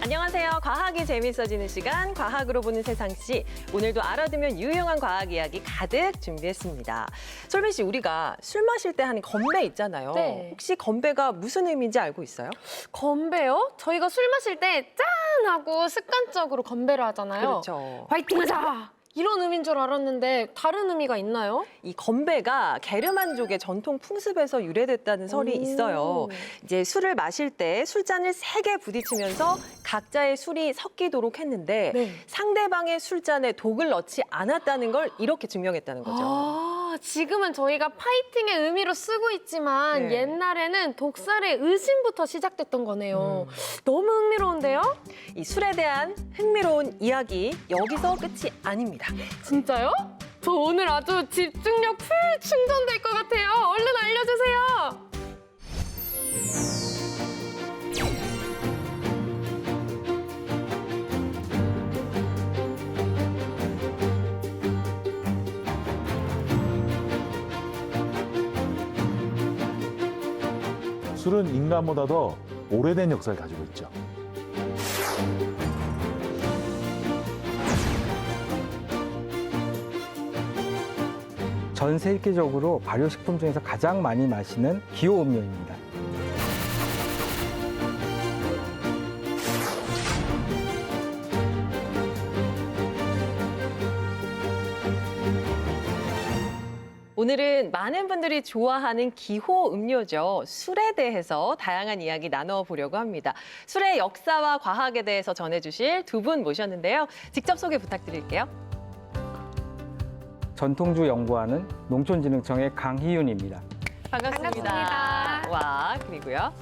안녕하세요. 과학이 재밌어지는 시간, 과학으로 보는 세상씨. 오늘도 알아두면 유용한 과학 이야기 가득 준비했습니다. 솔빈 씨, 우리가 술 마실 때 하는 건배 있잖아요. 네. 혹시 건배가 무슨 의미인지 알고 있어요? 건배요? 저희가 술 마실 때 짠! 하고 습관적으로 건배를 하잖아요. 그렇죠. 화이팅하자! 이런 의미인 줄 알았는데 다른 의미가 있나요? 이 건배가 게르만족의 전통 풍습에서 유래됐다는 설이 있어요. 이제 술을 마실 때 술잔을 세게 부딪히면서 각자의 술이 섞이도록 했는데 네. 상대방의 술잔에 독을 넣지 않았다는 걸 이렇게 증명했다는 거죠. 지금은 저희가 파이팅의 의미로 쓰고 있지만 네. 옛날에는 독살의 의심부터 시작됐던 거네요. 너무 흥미로운데요? 이 술에 대한 흥미로운 이야기 여기서 끝이 아닙니다. 진짜요? 저 오늘 아주 집중력 풀 충전될 것 같아요. 얼른 알려주세요. 술은 인간보다 더 오래된 역사를 가지고 있죠. 전 세계적으로 발효식품 중에서 가장 많이 마시는 기호음료입니다. 오늘은 많은 분들이 좋아하는 기호 음료죠. 술에 대해서 다양한 이야기 나눠보려고 합니다. 술의 역사와 과학에 대해서 전해주실 두 분 모셨는데요. 직접 소개 부탁드릴게요. 전통주 연구하는 농촌진흥청의 강희윤입니다. 반갑습니다. 반갑습니다. 와, 그리고요.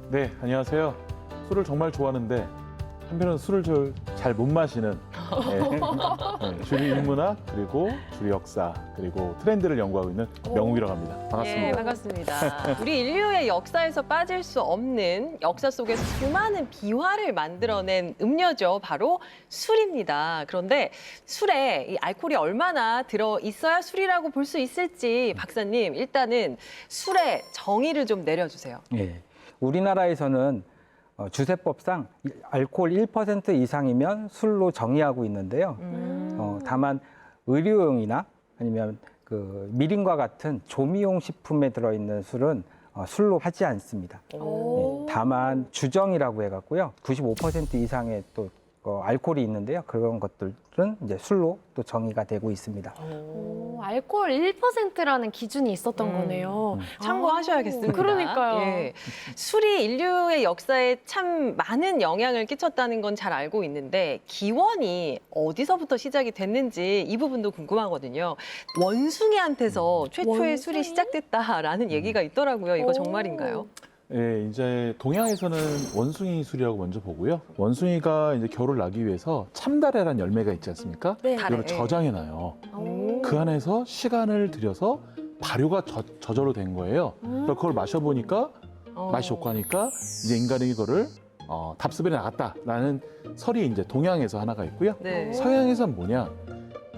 네, 안녕하세요. 술을 정말 좋아하는데 한편으로는 술을 잘 못 마시는 주류 인문학 그리고 주류 역사 그리고 트렌드를 연구하고 있는 명욱이라고 합니다. 반갑습니다. 예, 반갑습니다. 우리 인류의 역사에서 빠질 수 없는 역사 속에서 수많은 비화를 만들어낸 음료죠. 바로 술입니다. 그런데 술에 이 알코올이 얼마나 들어 있어야 술이라고 볼 수 있을지 박사님 일단은 술의 정의를 좀 내려주세요. 예. 우리나라에서는 주세법상 알코올 1% 이상이면 술로 정의하고 있는데요. 다만 의료용이나 아니면 그 미림과 같은 조미용 식품에 들어있는 술은 술로 하지 않습니다. 예. 다만 주정이라고 해갖고요. 95% 이상의 또 알코올이 있는데요. 그런 것들은 이제 술로 또 정의가 되고 있습니다. 알코올 1%라는 기준이 있었던 거네요. 참고하셔야겠습니다. 그러니까요. 예. 술이 인류의 역사에 참 많은 영향을 끼쳤다는 건 잘 알고 있는데 기원이 어디서부터 시작이 됐는지 이 부분도 궁금하거든요. 원숭이한테서 최초의 원숭이? 술이 시작됐다라는 얘기가 있더라고요. 이거 정말인가요? 예, 이제 동양에서는 원숭이 술이라고 먼저 보고요. 원숭이가 이제 겨울을 나기 위해서 참다래라는 열매가 있지 않습니까? 네. 이걸 저장해놔요. 그 안에서 시간을 들여서 발효가 저절로 된 거예요. 그래서 그걸 마셔보니까 맛이 좋고 하니까 이제 인간이 이거를 답습에 나갔다라는 설이 이제 동양에서 하나가 있고요. 네. 서양에서는 뭐냐?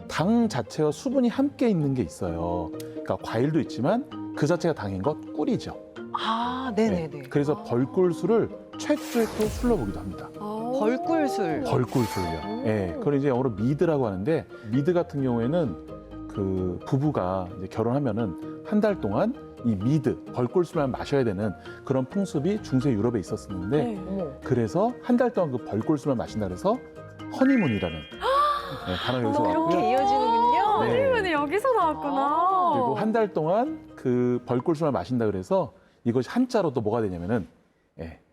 당 자체와 수분이 함께 있는 게 있어요. 그러니까 과일도 있지만 그 자체가 당인 것 꿀이죠. 아, 네네네. 네. 그래서 벌꿀술을 최초의 또 술로 보기도 합니다. 벌꿀술. 벌꿀술이요. 예. 그걸 이제 영어로 미드라고 하는데 미드 같은 경우에는 그 부부가 이제 결혼하면은 한 달 동안 이 미드 벌꿀술만 마셔야 되는 그런 풍습이 중세 유럽에 있었었는데 어머. 그래서 한 달 동안 그 벌꿀술만 마신다 그래서 허니문이라는 단어가 여기서 이렇게 왔고요. 이어지는군요. 네. 이름이 여기서 나왔구나. 그리고 한 달 동안 그 벌꿀술만 마신다 그래서 이것이 한자로 또 뭐가 되냐면은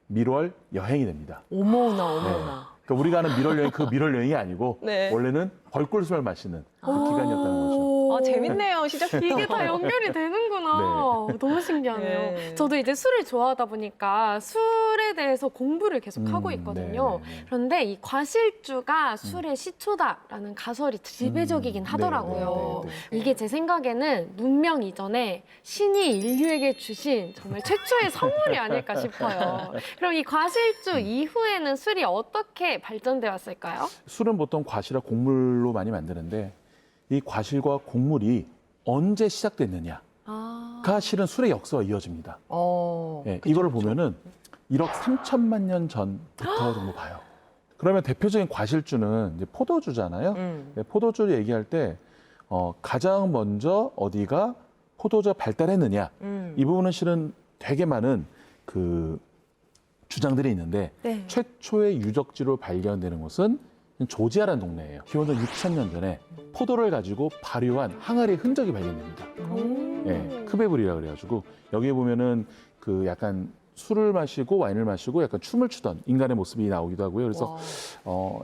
밀월 여행이 됩니다. 어머나 어머나. 그러니까 우리가 하는 밀월 여행 그 밀월 여행이 아니고 네. 원래는 벌꿀술을 마시는 그 기간이었다는 거죠. 아, 재밌네요. 시작부터. 이게 다 연결이 되는구나. 너무 신기하네요. 네. 저도 이제 술을 좋아하다 보니까 술에 대해서 공부를 계속 하고 있거든요. 네. 그런데 이 과실주가 술의 시초다라는 가설이 지배적이긴 하더라고요. 네. 이게 제 생각에는 문명 이전에 신이 인류에게 주신 정말 최초의 선물이 아닐까 싶어요. 그럼 이 과실주 이후에는 술이 어떻게 발전돼 왔을까요? 술은 보통 과실과 곡물로 많이 만드는데 이 과실과 곡물이 언제 시작됐느냐가 실은 술의 역사와 이어집니다. 그쵸, 이거를 보면은 1억 3천만 년 전부터 정도 봐요. 그러면 대표적인 과실주는 이제 포도주잖아요. 네, 포도주를 얘기할 때 가장 먼저 어디가 포도주가 발달했느냐 이 부분은 실은 되게 많은 그 주장들이 있는데 네. 최초의 유적지로 발견되는 곳은 조지아라는 동네예요. 기원전 6,000년 전에 포도를 가지고 발효한 항아리 흔적이 발견됩니다. 예, 크베브리라 그래가지고 여기에 보면은 그 약간 술을 마시고 와인을 마시고 약간 춤을 추던 인간의 모습이 나오기도 하고요. 그래서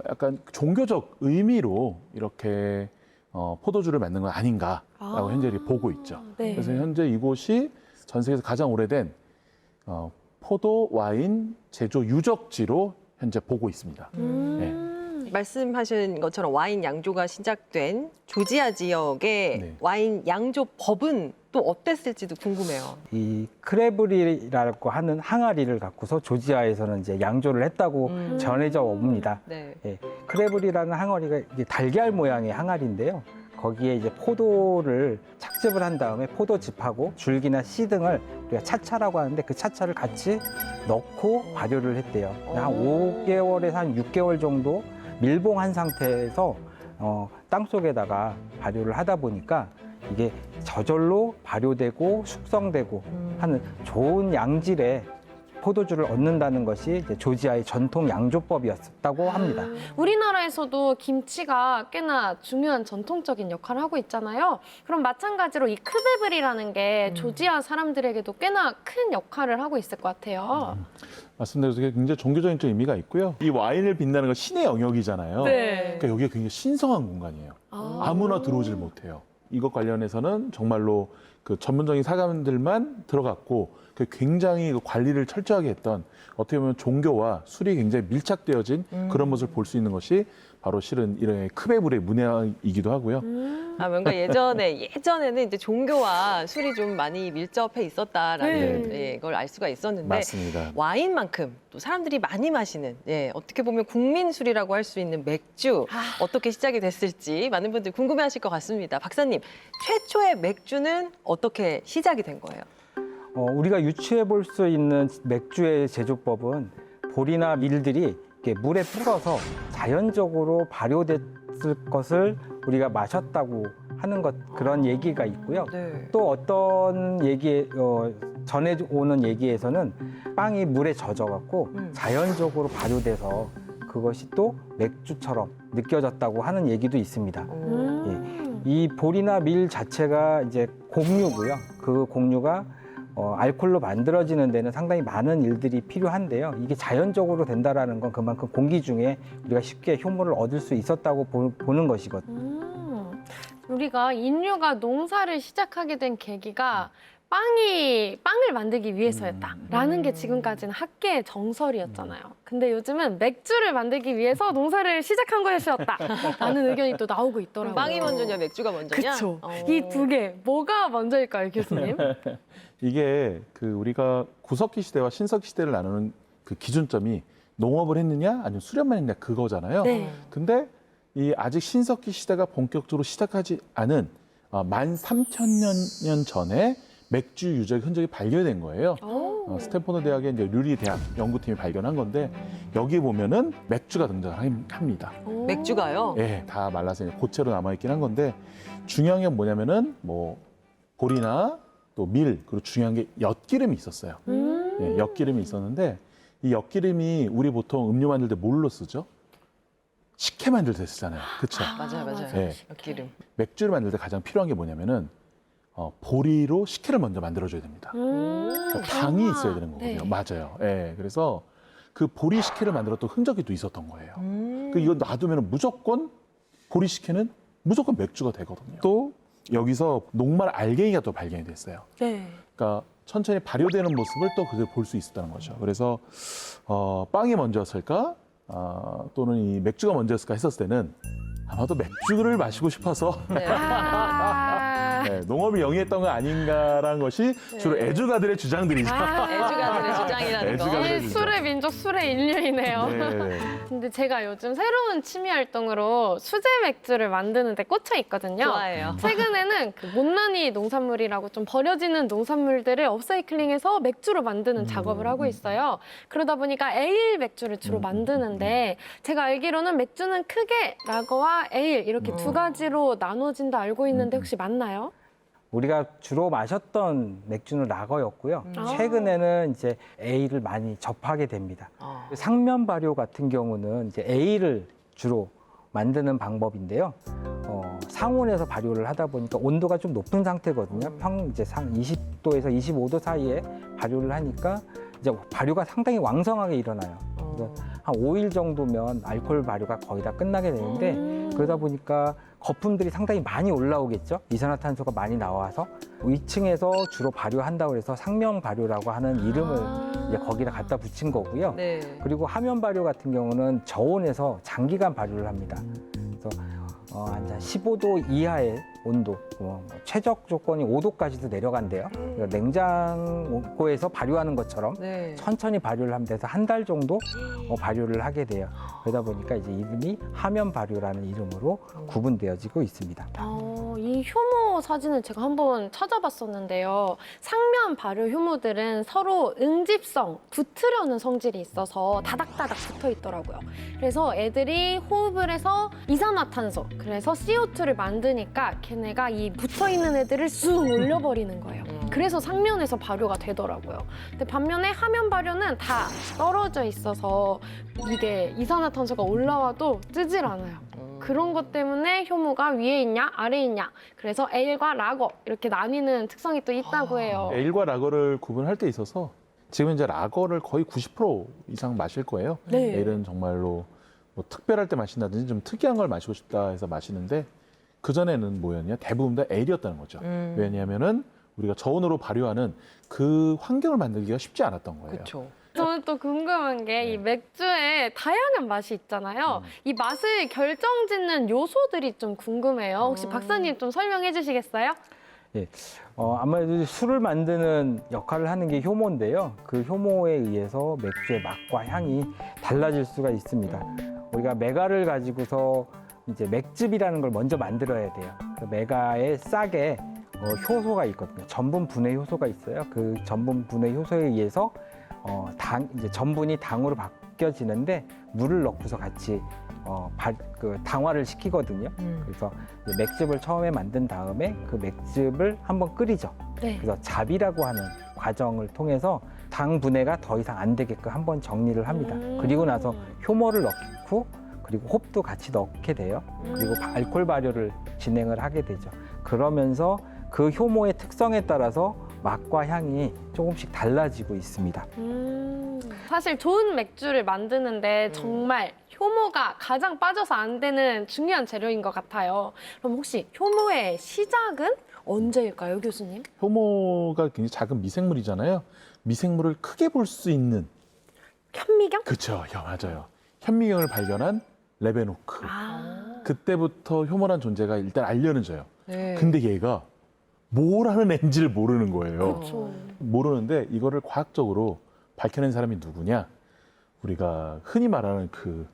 약간 종교적 의미로 이렇게 포도주를 만든 건 아닌가라고 현재 보고 있죠. 네. 그래서 현재 이곳이 전 세계에서 가장 오래된 포도 와인 제조 유적지로 현재 보고 있습니다. 말씀하신 것처럼 와인 양조가 시작된 조지아 지역의 네. 와인 양조 법은 또 어땠을지도 궁금해요. 이 크레브리라고 하는 항아리를 갖고서 조지아에서는 이제 양조를 했다고 전해져 옵니다. 네. 예, 크레브리라는 항아리가 이제 달걀 모양의 항아리인데요. 거기에 이제 포도를 착즙을 한 다음에 포도즙하고 줄기나 씨 등을 우리가 차차라고 하는데 그 차차를 같이 넣고 발효를 했대요. 한 5개월에서 한 6개월 정도 밀봉한 상태에서 땅 속에다가 발효를 하다 보니까 이게 저절로 발효되고 숙성되고 하는 좋은 양질의 포도주를 얻는다는 것이 이제 조지아의 전통 양조법이었다고 합니다. 우리나라에서도 김치가 꽤나 중요한 전통적인 역할을 하고 있잖아요. 그럼 마찬가지로 이 크베블이라는 게 조지아 사람들에게도 꽤나 큰 역할을 하고 있을 것 같아요. 맞습니다. 그래서 굉장히 종교적인 좀 의미가 있고요. 이 와인을 빛나는 건 신의 영역이잖아요. 네. 그러니까 여기가 굉장히 신성한 공간이에요. 아무나 들어오질 못해요. 이것 관련해서는 정말로 그 전문적인 사람들만 들어갔고 그 굉장히 그 관리를 철저하게 했던 어떻게 보면 종교와 술이 굉장히 밀착되어진 그런 모습을 볼 수 있는 것이 바로 실은 이런 크베블의 문화이기도 하고요. 아, 뭔가 예전에는 이제 종교와 술이 좀 많이 밀접해 있었다라는 네. 걸 알 수가 있었는데 맞습니다. 와인만큼 또 사람들이 많이 마시는 어떻게 보면 국민 술이라고 할 수 있는 맥주 어떻게 시작이 됐을지 많은 분들이 궁금해하실 것 같습니다. 박사님, 최초의 맥주는 어떻게 시작이 된 거예요? 우리가 유추해 볼 수 있는 맥주의 제조법은 볼이나 밀들이 이렇게 물에 불어서 자연적으로 발효됐을 것을 우리가 마셨다고 하는 그런 얘기가 있고요. 네. 또 어떤 전해오는 얘기에서는 빵이 물에 젖어갖고 자연적으로 발효돼서 그것이 또 맥주처럼 느껴졌다고 하는 얘기도 있습니다. 이 볼이나 밀 자체가 이제 곡류고요. 그 곡류가 알코올로 만들어지는 데는 상당히 많은 일들이 필요한데요. 이게 자연적으로 된다라는 건 그만큼 공기 중에 우리가 쉽게 효모를 얻을 수 있었다고 보는 것이거든요. 우리가 인류가 농사를 시작하게 된 계기가 빵을 만들기 위해서였다라는 게 지금까지는 학계의 정설이었잖아요. 근데 요즘은 맥주를 만들기 위해서 농사를 시작한 것이었다라는 의견이 또 나오고 있더라고요. 빵이 먼저냐, 맥주가 먼저냐? 그렇죠. 이 두 개 뭐가 먼저일까요, 교수님? 이게 그 우리가 구석기 시대와 신석기 시대를 나누는 그 기준점이 농업을 했느냐 아니면 수렵만 했느냐 그거잖아요. 네. 근데 이 아직 신석기 시대가 본격적으로 시작하지 않은 13,000년 전에 맥주 유적 흔적이 발견된 거예요. 스탠포드 대학의 이제 류리 대학 연구팀이 발견한 건데 여기 보면은 맥주가 등장합니다. 맥주가요? 예, 다 말라서 이제 고체로 남아있긴 한 건데 중요한 게 뭐냐면은 뭐 볼이나 또 밀, 그리고 중요한 게 엿기름이 있었어요. 예, 엿기름이 있었는데 이 엿기름이 우리 보통 음료 만들 때 뭘로 쓰죠? 식혜 만들 때 쓰잖아요. 그렇죠? 맞아요. 예. 엿기름. 맥주를 만들 때 가장 필요한 게 뭐냐면은 보리로 식혜를 먼저 만들어줘야 됩니다. 그러니까 당이 있어야 되는 거거든요. 네. 맞아요. 예, 그래서 그 보리 식혜를 만들었던 흔적이 또 있었던 거예요. 그 이거 놔두면 무조건 보리 식혜는 무조건 맥주가 되거든요. 또 여기서 녹말 알갱이가 또 발견이 됐어요. 네. 그러니까 천천히 발효되는 모습을 또 그걸 볼 수 있었다는 거죠. 그래서 빵이 먼저였을까? 또는 이 맥주가 먼저였을까 했었을 때는 아마도 맥주를 마시고 싶어서 네, 농업이 영위했던 거 아닌가라는 것이 주로 애주가들의 주장들이죠. 애주가들의 주장이라는 거. 애주가들의 이 술의 민족, 술의 인류이네요. 네. 근데 제가 요즘 새로운 취미 활동으로 수제 맥주를 만드는 데 꽂혀 있거든요. 좋아요. 최근에는 그 못난이 농산물이라고 좀 버려지는 농산물들을 업사이클링해서 맥주로 만드는 작업을 하고 있어요. 그러다 보니까 에일 맥주를 주로 만드는데 제가 알기로는 맥주는 크게 라거와 에일 이렇게 두 가지로 나눠진다 알고 있는데 혹시 맞나요? 우리가 주로 마셨던 맥주는 라거였고요. 최근에는 이제 에일을 많이 접하게 됩니다. 상면 발효 같은 경우는 이제 에일을 주로 만드는 방법인데요. 상온에서 발효를 하다 보니까 온도가 좀 높은 상태거든요. 이제 20도에서 25도 사이에 발효를 하니까 이제 발효가 상당히 왕성하게 일어나요. 그래서 한 5일 정도면 알코올 발효가 거의 다 끝나게 되는데 그러다 보니까 거품들이 상당히 많이 올라오겠죠. 이산화탄소가 많이 나와서 2층에서 주로 발효한다고 해서 상면 발효라고 하는 이름을 이제 거기다 갖다 붙인 거고요. 네. 그리고 하면 발효 같은 경우는 저온에서 장기간 발효를 합니다. 그래서 한 15도 이하의 온도, 최적 조건이 5도까지도 내려간대요. 그러니까 냉장고에서 발효하는 것처럼 네. 천천히 발효를 하면 돼서 한 달 정도 발효를 하게 돼요. 그러다 보니까 이제 이름이 하면 발효라는 이름으로 구분되어지고 있습니다. 이 효모 사진을 제가 한번 찾아봤었는데요. 상면 발효 효모들은 서로 응집성, 붙으려는 성질이 있어서 다닥다닥 붙어 있더라고요. 그래서 애들이 호흡을 해서 이산화탄소, 그래서 CO2를 만드니까 걔네가 이 붙어 있는 애들을 쑥 올려버리는 거예요. 그래서 상면에서 발효가 되더라고요. 근데 반면에 하면 발효는 다 떨어져 있어서 이게 이산화탄소가 올라와도 뜨질 않아요. 그런 것 때문에 효모가 위에 있냐 아래에 있냐 그래서 에일과 라거 이렇게 나뉘는 특성이 또 있다고 해요. 에일과 라거를 구분할 때 있어서 지금 이제 라거를 거의 90% 이상 마실 거예요. 네. 에일은 정말로 뭐 특별할 때 마신다든지 좀 특이한 걸 마시고 싶다 해서 마시는데 그전에는 뭐였냐? 대부분 다 에일이었다는 거죠. 왜냐하면은 우리가 저온으로 발효하는 그 환경을 만들기가 쉽지 않았던 거예요. 그렇죠. 저는 또 궁금한 게 이 맥주에 다양한 맛이 있잖아요. 이 맛을 결정짓는 요소들이 좀 궁금해요. 혹시 박사님 좀 설명해 주시겠어요? 예, 아무래도 술을 만드는 역할을 하는 게 효모인데요. 그 효모에 의해서 맥주의 맛과 향이 달라질 수가 있습니다. 우리가 메가를 가지고서 이제 맥즙이라는 걸 먼저 만들어야 돼요. 그 메가의 싹에 효소가 있거든요. 전분 분해 효소가 있어요. 그 전분 분해 효소에 의해서 이제 전분이 당으로 바뀌어지는데 물을 넣고서 같이 당화를 시키거든요. 그래서 이제 맥즙을 처음에 만든 다음에 그 맥즙을 한번 끓이죠. 네. 그래서 잡이라고 하는 과정을 통해서 당 분해가 더 이상 안 되게끔 한번 정리를 합니다. 그리고 나서 효모를 넣고 그리고 홉도 같이 넣게 돼요. 그리고 알코올 발효를 진행을 하게 되죠. 그러면서 그 효모의 특성에 따라서 맛과 향이 조금씩 달라지고 있습니다. 사실 좋은 맥주를 만드는데 정말 효모가 가장 빠져서 안 되는 중요한 재료인 것 같아요. 그럼 혹시 효모의 시작은 언제일까요, 교수님? 효모가 굉장히 작은 미생물이잖아요. 미생물을 크게 볼 수 있는 현미경? 그렇죠. 맞아요. 현미경을 발견한 레베노크. 그때부터 효모란 존재가 일단 알려져요. 네. 근데 얘가 뭘 하는 애인지를 모르는 거예요. 그렇죠. 모르는데 이거를 과학적으로 밝혀낸 사람이 누구냐? 우리가 흔히 말하는 그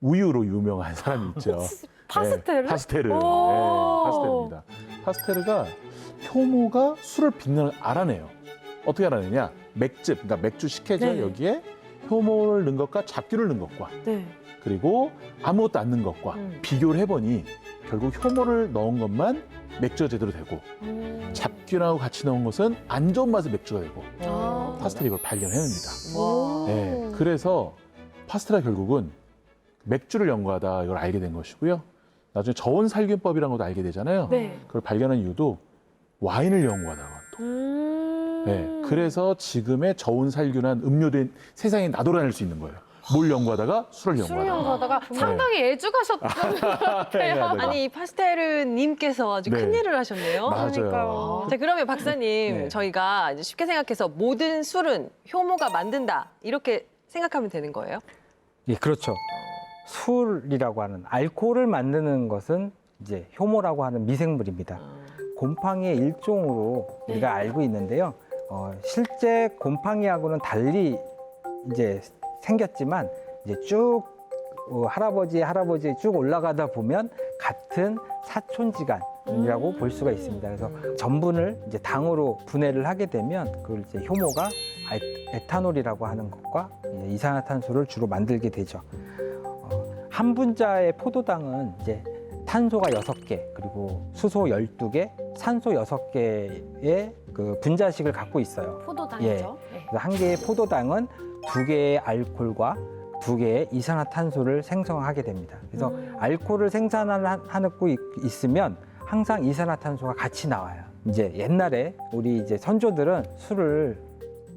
우유로 유명한 사람이 있죠. 파스테르? 네, 파스테르. 오. 네, 파스테르입니다. 파스테르가 효모가 술을 빚는 걸 알아내요. 어떻게 알아내냐? 맥즙, 그러니까 맥주 식혜죠. 네. 여기에 효모를 넣은 것과 잡균을 넣은 것과 네. 그리고 아무것도 안 넣은 것과 비교를 해보니 결국 효모를 넣은 것만 맥주가 제대로 되고 잡균하고 같이 넣은 것은 안 좋은 맛의 맥주가 되고 파스텔이 이걸 발견해냅니다. 와. 네, 그래서 파스텔가 결국은 맥주를 연구하다 이걸 알게 된 것이고요. 나중에 저온 살균법이라는 것도 알게 되잖아요. 네. 그걸 발견한 이유도 와인을 연구하다가 또. 네, 그래서 지금의 저온 살균한 음료된 세상에 나돌아낼 수 있는 거예요. 뭘 연구하다가 술을 술을 연구하다가. 연구하다가 상당히 애주가셨던 것 같아요. 아니 파스테르님께서 아주 네. 큰일을 하셨네요. 맞아요. 그러니까요. 자, 그러면 박사님, 네. 저희가 이제 쉽게 생각해서 모든 술은 효모가 만든다 이렇게 생각하면 되는 거예요? 예, 그렇죠. 술이라고 하는 알코올을 만드는 것은 이제 효모라고 하는 미생물입니다. 곰팡이의 일종으로 우리가 알고 있는데요. 실제 곰팡이하고는 달리 이제 생겼지만 이제 쭉 할아버지 쭉 올라가다 보면 같은 사촌지간이라고 볼 수가 있습니다. 그래서 전분을 이제 당으로 분해를 하게 되면 그걸 이제 효모가 에탄올이라고 하는 것과 이제 이산화탄소를 주로 만들게 되죠. 한 분자의 포도당은 이제 탄소가 6개, 그리고 수소 12개, 산소 6개의 그 분자식을 갖고 있어요. 포도당이죠. 네. 그래서 한 개의 포도당은 2개의 알코올과 2개의 이산화탄소를 생성하게 됩니다. 그래서 알코올을 생산하고 있으면 항상 이산화탄소가 같이 나와요. 이제 옛날에 우리 이제 선조들은 술을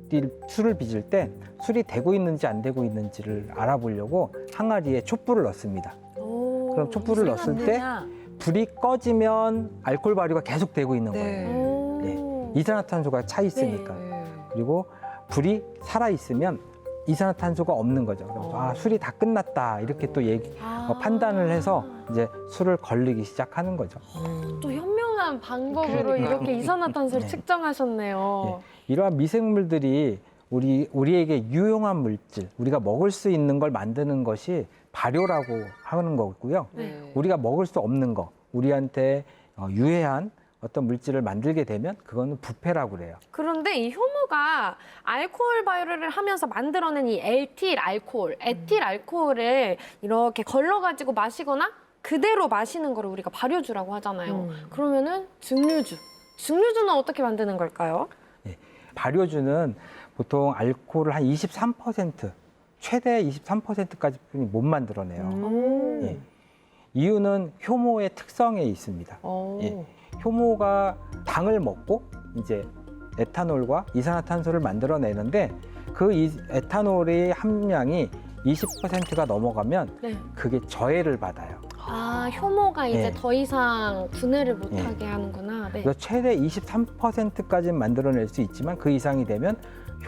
빚을 때 술이 되고 있는지 안 되고 있는지를 알아보려고 항아리에 촛불을 넣습니다. 그럼 촛불을 넣었을 때 불이 꺼지면 알코올 발효가 계속 되고 있는 거예요. 예. 이산화탄소가 차 있으니까. 그리고 불이 살아 있으면 이산화탄소가 없는 거죠. 그래서 술이 다 끝났다 이렇게 또 판단을 해서 이제 술을 걸리기 시작하는 거죠. 또 현명한 방법으로 이렇게 이산화탄소를 네. 측정하셨네요. 예. 이러한 미생물들이 우리에게 유용한 물질, 우리가 먹을 수 있는 걸 만드는 것이 발효라고 하는 거고요. 네. 우리가 먹을 수 없는 거, 우리한테 유해한 어떤 물질을 만들게 되면 그거는 부패라고 그래요. 그런데 이 효모가 알코올 발효를 하면서 만들어낸 이 에틸 알코올을 이렇게 걸러가지고 마시거나 그대로 마시는 거를 우리가 발효주라고 하잖아요. 그러면은 증류주는 어떻게 만드는 걸까요? 발효주는 보통 알코올을 한 23%, 최대 23%까지 못 만들어내요. 예. 이유는 효모의 특성에 있습니다. 예. 효모가 당을 먹고 이제 에탄올과 이산화탄소를 만들어내는데 그 에탄올의 함량이 20%가 넘어가면 네. 그게 저해를 받아요. 효모가 이제 네. 더 이상 분해를 못하게 하는구나. 네. 그래서 최대 23%까지는 만들어낼 수 있지만 그 이상이 되면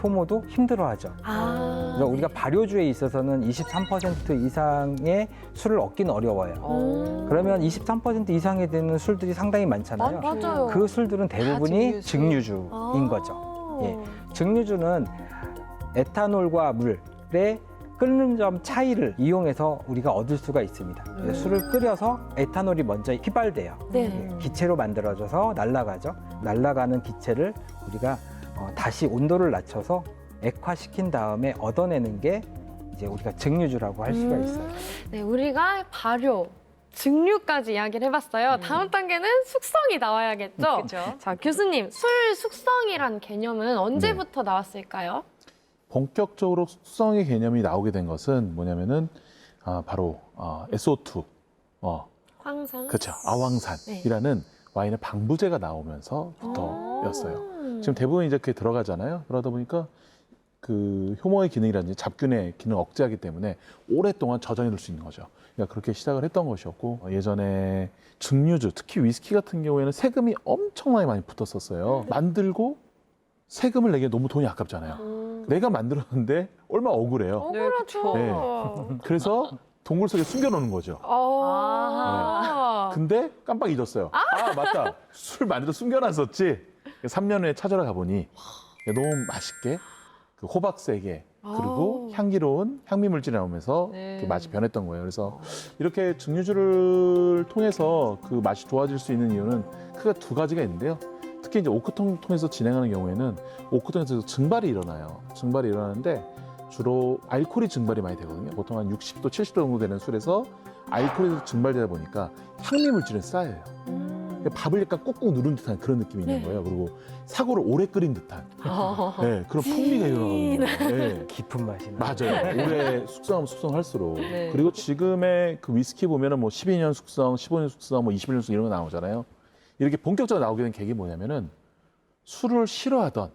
효모도 힘들어하죠. 그래서 우리가 발효주에 있어서는 23% 이상의 술을 얻기는 어려워요. 그러면 23% 이상이 되는 술들이 상당히 많잖아요. 맞아요. 그 술들은 대부분이 증류주인 거죠. 예. 증류주는 에탄올과 물의 끓는 점 차이를 이용해서 우리가 얻을 수가 있습니다. 술을 끓여서 에탄올이 먼저 휘발돼요. 네. 기체로 만들어져서 날아가죠. 날아가는 기체를 우리가 다시 온도를 낮춰서 액화시킨 다음에 얻어내는 게 이제 우리가 증류주라고 할 수가 있어요. 네, 우리가 발효, 증류까지 이야기를 해봤어요. 다음 단계는 숙성이 나와야겠죠? 그렇죠. 자, 교수님, 술 숙성이란 개념은 언제부터 나왔을까요? 본격적으로 숙성의 개념이 나오게 된 것은 뭐냐면은 바로 SO2, 황산. 그렇죠, 아황산이라는 와인의 방부제가 나오면서부터였어요. 지금 대부분 이제 그게 들어가잖아요. 그러다 보니까 그 효모의 기능이라든지 잡균의 기능 을 억제하기 때문에 오랫동안 저장해 둘 수 있는 거죠. 그러니까 그렇게 시작을 했던 것이었고 예전에 증류주, 특히 위스키 같은 경우에는 세금이 엄청나게 많이 붙었었어요. 만들고 세금을 내기에 너무 돈이 아깝잖아요. 내가 만들었는데 얼마 억울해요. 그렇죠. 네. 그래서 동굴 속에 숨겨놓는 거죠. 근데 깜빡 잊었어요. 맞다. 술 만들어 숨겨놨었지. 3년 후에 찾아러 가보니 너무 맛있게 그 호박색에 그리고 향기로운 향미 물질이 나오면서 그 맛이 변했던 거예요. 그래서 이렇게 증류주를 통해서 그 맛이 좋아질 수 있는 이유는 크게 두 가지가 있는데요. 특히 이제 오크통 통해서 진행하는 경우에는 오크통에서 증발이 일어나요. 증발이 일어나는데 주로 알코올이 증발이 많이 되거든요. 보통 한 60도, 70도 정도 되는 술에서 알코올이 증발되다 보니까 향미 물질은 쌓여요. 밥을 약간 꾹꾹 누른 듯한 그런 느낌이 있는 거예요. 그리고 사고를 오래 끓인 듯한 네, 그런 풍미가 일어나거든요. 네. 깊은 맛이 나요. 맞아요. 오래 숙성하면 숙성할수록. 네. 그리고 지금의 그 위스키 보면은 뭐 12년 숙성, 15년 숙성, 뭐 21년 숙성 이런 거 나오잖아요. 이렇게 본격적으로 나오게 된 계기 뭐냐면은 술을 싫어하던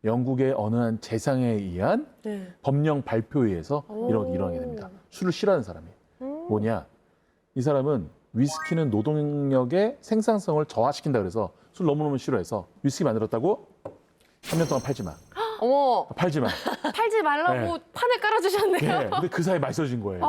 영국의 어느 한 재상에 의한 법령 발표에 의해서 일어나게 됩니다. 술을 싫어하는 사람이. 뭐냐? 이 사람은 위스키는 노동력의 생산성을 저하시킨다 그래서 술 너무너무 싫어해서 위스키 만들었다고 3년 동안 팔지 마. 어머. 팔지 마. 팔지 말라고 네. 판을 깔아주셨네요. 네, 근데 그 사이에 맛있어진 거예요.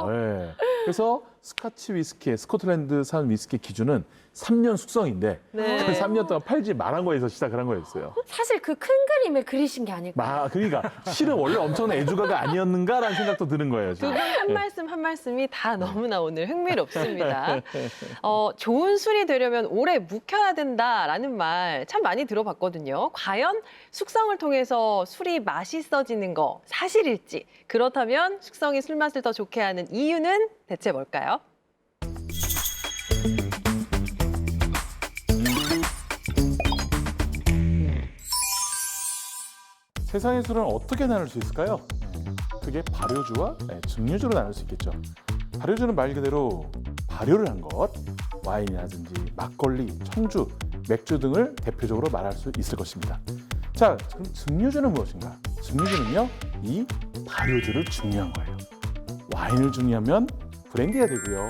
네. 그래서 스카치 위스키의 스코틀랜드산 위스키 기준은 3년 숙성인데 네. 그 3년 동안 팔지 말한 거에서 시작을 한 거였어요. 사실 그 큰 그림을 그리신 게 아닐까. 그러니까 실은 원래 엄청난 애주가가 아니었는가라는 생각도 드는 거예요. 두 지금. 분 한 말씀 한 말씀이 다 너무나 오늘 흥미롭습니다. 좋은 술이 되려면 오래 묵혀야 된다라는 말 참 많이 들어봤거든요. 과연 숙성을 통해서 술이 맛있어지는 거 사실일지, 그렇다면 숙성이 술 맛을 더 좋게 하는 이유는 대체 뭘까요? 세상의 술은 어떻게 나눌 수 있을까요? 그게 발효주와 증류주로 나눌 수 있겠죠. 발효주는 말 그대로 발효를 한 것, 와인이라든지 막걸리, 청주, 맥주 등을 대표적으로 말할 수 있을 것입니다. 자, 그럼 증류주는 무엇인가? 증류주는요, 이 발효주를 증류한 거예요. 와인을 증류하면 브랜디가 되고요.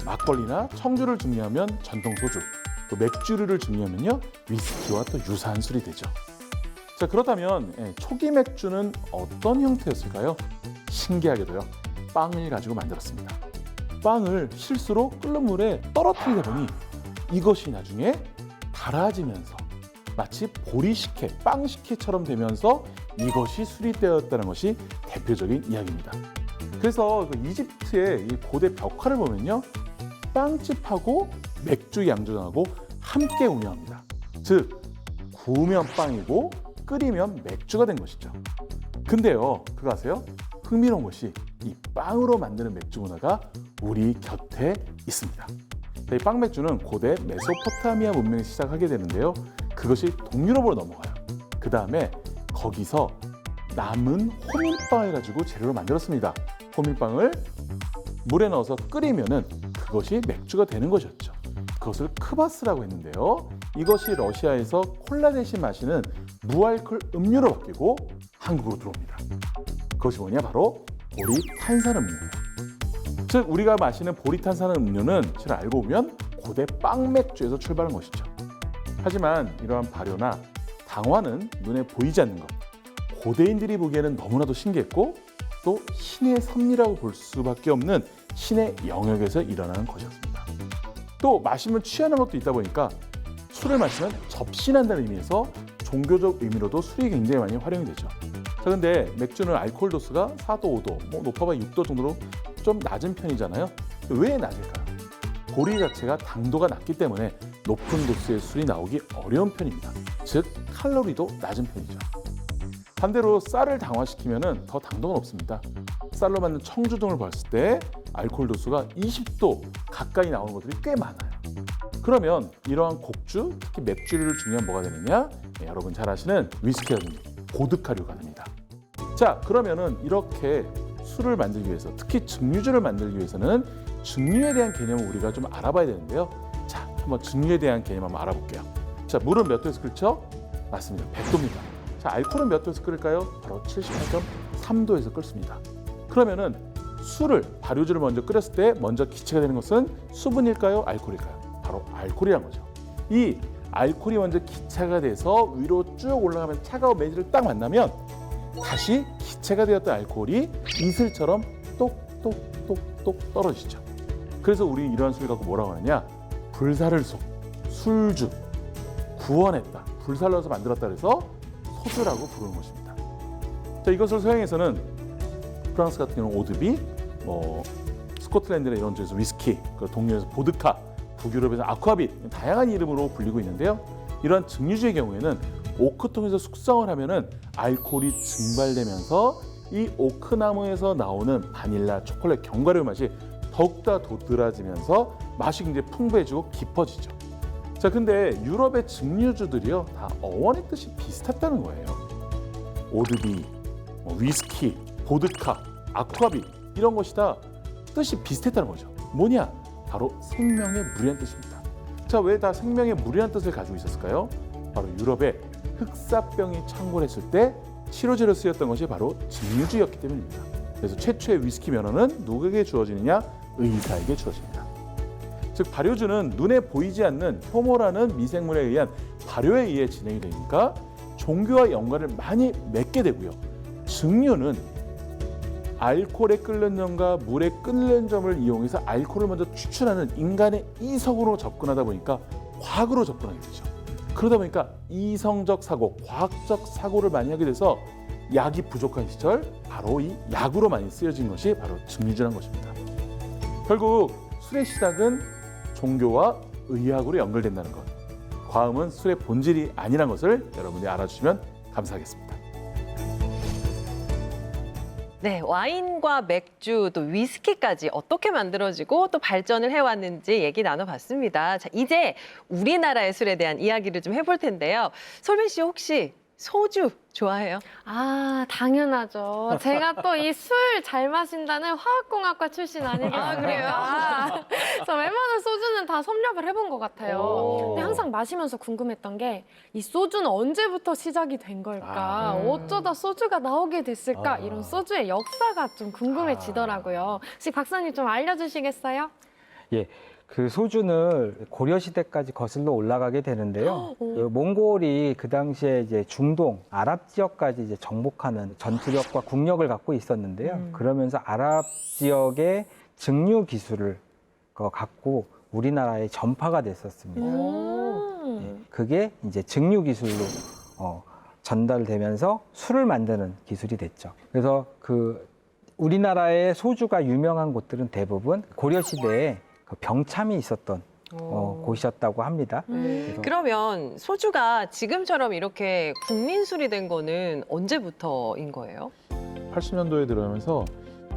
막걸리나 청주를 증류하면 전통소주, 또 맥주류를 증류하면요, 위스키와 또 유사한 술이 되죠. 자, 그렇다면 초기 맥주는 어떤 형태였을까요? 신기하게도요, 빵을 가지고 만들었습니다. 빵을 실수로 끓는 물에 떨어뜨리다 보니 이것이 나중에 달아지면서 마치 보리식혜, 빵식혜처럼 되면서 이것이 술이 되었다는 것이 대표적인 이야기입니다. 그래서 그 이집트의 이 고대 벽화를 보면요, 빵집하고 맥주 양조장하고 함께 운영합니다. 즉, 구우면 빵이고 끓이면 맥주가 된 것이죠. 근데요, 그거 아세요? 흥미로운 것이 이 빵으로 만드는 맥주 문화가 우리 곁에 있습니다. 이 빵 맥주는 고대 메소포타미아 문명이 시작하게 되는데요. 그것이 동유럽으로 넘어가요. 그 다음에 거기서 남은 호밀빵을 가지고 재료로 만들었습니다. 호밀빵을 물에 넣어서 끓이면은 그것이 맥주가 되는 것이었죠. 그것을 크바스라고 했는데요. 이것이 러시아에서 콜라 대신 마시는 무알콜 음료로 바뀌고 한국으로 들어옵니다. 그것이 뭐냐? 바로 보리 탄산음료예요. 즉, 우리가 마시는 보리 탄산음료는 실은 알고 보면 고대 빵 맥주에서 출발한 것이죠. 하지만 이러한 발효나 당화는 눈에 보이지 않는 것, 고대인들이 보기에는 너무나도 신기했고 또 신의 섭리라고 볼 수밖에 없는 신의 영역에서 일어나는 것이었습니다. 또 마시면 취하는 것도 있다 보니까 술을 마시면 접신한다는 의미에서 종교적 의미로도 술이 굉장히 많이 활용이 되죠. 자, 근데 맥주는 알코올 도수가 4도, 5도, 높아봐야 6도 정도로 좀 낮은 편이잖아요. 왜 낮을까요? 보리 자체가 당도가 낮기 때문에 높은 도수의 술이 나오기 어려운 편입니다. 즉, 칼로리도 낮은 편이죠. 반대로 쌀을 당화시키면 더 당도가 높습니다. 쌀로 만든 청주 등을 봤을 때 알코올 도수가 20도 가까이 나오는 것들이 꽤 많아요. 그러면 이러한 곡주, 특히 맥주류를 중요한 뭐가 되느냐? 여러분 잘 아시는 위스키라든지 보드카류가 됩니다. 자, 그러면은 이렇게 술을 만들기 위해서, 특히 증류주를 만들기 위해서는 증류에 대한 개념을 우리가 좀 알아봐야 되는데요. 자, 한번 증류에 대한 개념 한번 알아볼게요. 자, 물은 몇 도에서 끓죠? 맞습니다. 100도입니다. 자, 알코올은 몇 도에서 끓일까요? 바로 78.3도에서 끓습니다. 그러면은 술을, 발효주를 먼저 끓였을 때 먼저 기체가 되는 것은 수분일까요? 알코올일까요? 바로 알코올이란 거죠. 이 알코올이 먼저 기체가 돼서 위로 쭉 올라가면 차가운 매질을 딱 만나면 다시 기체가 되었던 알코올이 이슬처럼 똑똑똑똑 떨어지죠. 그래서 우리 이러한 술을 갖고 뭐라고 하느냐? 불사를 속, 술주, 구원했다, 불사를 넣어서 만들었다 그래서 소주라고 부르는 것입니다. 자, 이것을 서양에서는 프랑스 같은 경우는 오드비, 스코틀랜드나 이런 쪽에서 위스키, 동유럽에서 보드카, 북유럽에서 아쿠아빗, 다양한 이름으로 불리고 있는데요. 이러한 증류주의 경우에는 오크통에서 숙성을 하면은 알코올이 증발되면서 이 오크나무에서 나오는 바닐라, 초콜릿, 견과류 맛이 더욱더 도드라지면서 맛이 굉장히 풍부해지고 깊어지죠. 자, 근데 유럽의 증류주들이요, 다 어원의 뜻이 비슷했다는 거예요. 오드비, 위스키, 보드카, 아쿠아빗 이런 것이 다 뜻이 비슷했다는 거죠. 뭐냐? 바로 생명의 물이란 뜻입니다. 자, 왜 다 생명의 물이란 뜻을 가지고 있었을까요? 바로 유럽에 흑사병이 창궐했을 때 치료제로 쓰였던 것이 바로 증류주였기 때문입니다. 그래서 최초의 위스키 면허는 누구에게 주어지느냐? 의사에게 주어집니다. 즉, 발효주는 눈에 보이지 않는 효모라는 미생물에 의한 발효에 의해 진행이 되니까 종교와 연관을 많이 맺게 되고요. 증류는 알코올의 끓는 점과 물의 끓는 점을 이용해서 알코올을 먼저 추출하는 인간의 이성으로 접근하다 보니까 과학으로 접근하게 되죠. 그러다 보니까 이성적 사고, 과학적 사고를 많이 하게 돼서 약이 부족한 시절 바로 이 약으로 많이 쓰여진 것이 바로 증류주라는 것입니다. 결국 술의 시작은 종교와 의학으로 연결된다는 것. 과음은 술의 본질이 아니라는 것을 여러분이 알아주시면 감사하겠습니다. 네, 와인과 맥주 또 위스키까지 어떻게 만들어지고 또 발전을 해왔는지 얘기 나눠봤습니다. 자, 이제 우리나라의 술에 대한 이야기를 좀 해볼 텐데요. 솔빈 씨 혹시 소주 좋아해요? 아, 당연하죠. 제가 또 이 술 잘 마신다는 화학공학과 출신 아니겠습니까? 아, 그래요? 그래서 웬만한 소주는 다 섭렵을 해본 것 같아요. 오. 근데 항상 마시면서 궁금했던 게 이 소주는 언제부터 시작이 된 걸까? 아. 어쩌다 소주가 나오게 됐을까? 아. 이런 소주의 역사가 좀 궁금해지더라고요. 혹시 박사님 좀 알려주시겠어요? 예, 그 소주는 고려 시대까지 거슬러 올라가게 되는데요. 오. 그 몽골이 그 당시에 이제 중동 아랍 지역까지 이제 정복하는 전투력과 국력을 갖고 있었는데요. 그러면서 아랍 지역의 증류 기술을 갖고 우리나라에 전파가 됐었습니다. 예, 그게 이제 증류 기술로 전달되면서 술을 만드는 기술이 됐죠. 그래서 그 우리나라의 소주가 유명한 곳들은 대부분 고려 시대에 그 병참이 있었던 곳이었다고 합니다. 그래서 그러면 소주가 지금처럼 이렇게 국민술이 된 거는 언제부터인 거예요? 80년도에 들어오면서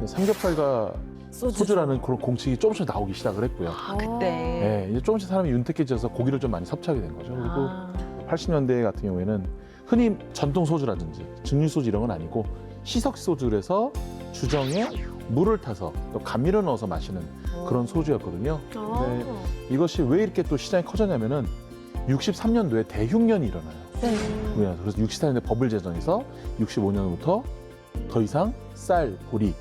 삼겹살과 소주라는 그런 공식이 조금씩 나오기 시작을 했고요. 아, 그때. 네, 이제 조금씩 사람이 윤택해져서 고기를 좀 많이 섭취하게 된 거죠. 그리고 아. 80년대 같은 경우에는 흔히 전통 소주라든지 증류 소주 이런 건 아니고 시석 소주를 해서 주정에 물을 타서 또 감미를 넣어서 마시는 그런 소주였거든요. 근데 이것이 왜 이렇게 또 시장이 커졌냐면은 63년도에 대흉년이 일어나요. 네. 우리나라에서. 그래서 64년도에 법을 제정해서 65년부터 더 이상 쌀, 보리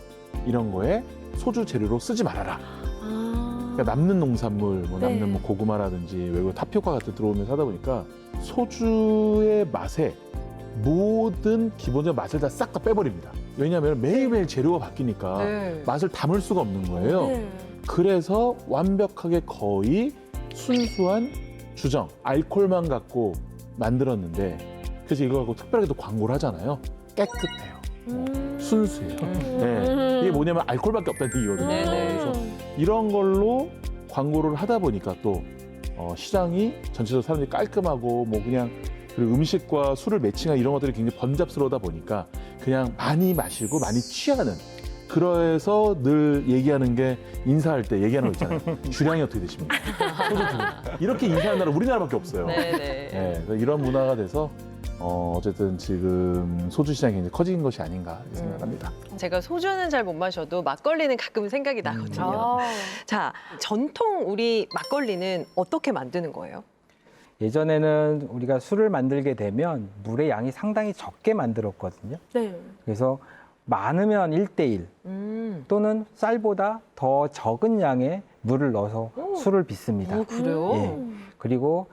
이런 거에 소주 재료로 쓰지 말아라. 그러니까 남는 농산물, 뭐 남는 네. 뭐 고구마라든지 외국 타피오카 같은 데 들어오면서 하다 보니까 소주의 맛에 모든 기본적인 맛을 다 싹 다 빼버립니다. 왜냐하면 매일매일 재료가 바뀌니까 네. 맛을 담을 수가 없는 거예요. 네. 그래서 완벽하게 거의 순수한 주정, 알코올만 갖고 만들었는데 그래서 이거 갖고 특별하게 또 광고를 하잖아요. 깨끗해요. 순수해요. 네. 이게 뭐냐면 알코올밖에 없다는 얘기거든요. 네네. 그래서 이런 걸로 광고를 하다 보니까 또 시장이 전체적으로 사람들이 깔끔하고 뭐 그냥 그리고 음식과 술을 매칭하는 이런 것들이 굉장히 번잡스러우다 보니까 그냥 많이 마시고 많이 취하는 그래서 늘 얘기하는 게 인사할 때 얘기하는 거 있잖아요. 주량이 어떻게 되십니까? 소주 두 분. 이렇게 인사하는 나라 우리나라밖에 없어요. 네네. 네, 그래서 이런 문화가 돼서 어쨌든 지금 소주 시장이 굉장히 커진 것이 아닌가 생각합니다. 제가 소주는 잘 못 마셔도 막걸리는 가끔 생각이 나거든요. 자, 전통 우리 막걸리는 어떻게 만드는 거예요? 예전에는 우리가 술을 만들게 되면 물의 양이 상당히 적게 만들었거든요. 네. 그래서 많으면 1대1 또는 쌀보다 더 적은 양의 물을 넣어서 술을 빚습니다. 그래요? 예. 그리고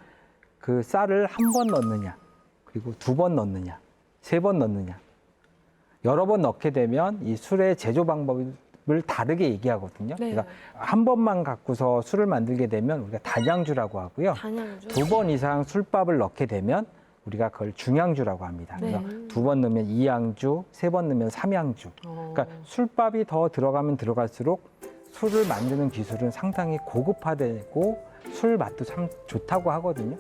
그 쌀을 한 번 넣느냐, 그리고 2번 넣느냐, 3번 넣느냐. 여러 번 넣게 되면 이 술의 제조 방법을 다르게 얘기하거든요. 네. 그래서 한 번만 갖고서 술을 만들게 되면 우리가 단양주라고 하고요. 단양주. 2번 이상 술밥을 넣게 되면 우리가 그걸 중양주라고 합니다. 그래서 네. 2번 넣으면 2양주, 3번 넣으면 3양주. 그러니까 술밥이 더 들어가면 들어갈수록 술을 만드는 기술은 상당히 고급화되고 술 맛도 참 좋다고 하거든요.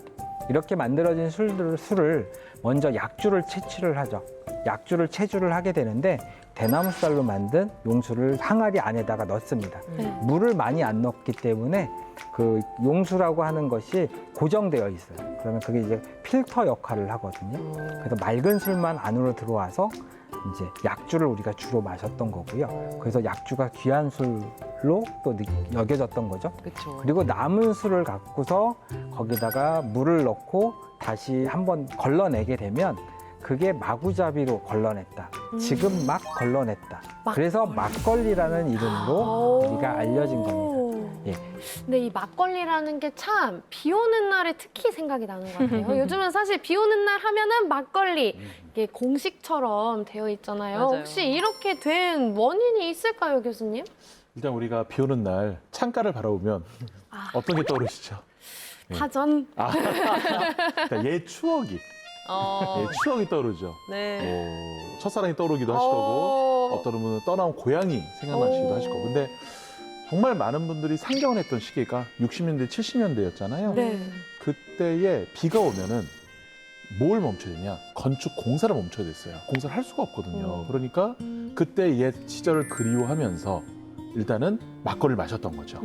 이렇게 만들어진 술을 먼저 약주를 채취를 하죠. 약주를 체주를 하게 되는데 대나무 쌀로 만든 용수를 항아리 안에다가 넣습니다. 네. 물을 많이 안 넣기 때문에 그 용수라고 하는 것이 고정되어 있어요. 그러면 그게 이제 필터 역할을 하거든요. 그래서 맑은 술만 안으로 들어와서 이제 약주를 우리가 주로 마셨던 거고요. 그래서 약주가 귀한 술로 또 여겨졌던 거죠. 그렇죠. 그리고 남은 술을 갖고서 거기다가 물을 넣고 다시 한번 걸러내게 되면 그게 마구잡이로 걸러냈다. 지금 막 걸러냈다. 그래서 막걸리라는 이름으로 우리가 알려진 겁니다. 예. 근데 이 막걸리라는 게 참 비 오는 날에 특히 생각이 나는 것 같아요. 요즘은 사실 비 오는 날 하면은 막걸리 이게 공식처럼 되어 있잖아요. 맞아요. 혹시 이렇게 된 원인이 있을까요, 교수님? 일단 우리가 비 오는 날 창가를 바라보면 아. 어떤 게 떠오르시죠? 네. 파전. 그러니까 옛 추억이, 옛 추억이 떠오르죠. 네. 첫사랑이 떠오르기도 하실 거고, 어떤 분은 떠나온 고향이 생각나시기도 하실 거고. 근데 정말 많은 분들이 상경을 했던 시기가 60년대, 70년대였잖아요. 네. 그때에 비가 오면은 뭘 멈춰야 되냐? 건축 공사를 멈춰야 됐어요. 공사를 할 수가 없거든요. 그러니까 그때 옛 시절을 그리워하면서 일단은 막걸리를 마셨던 거죠.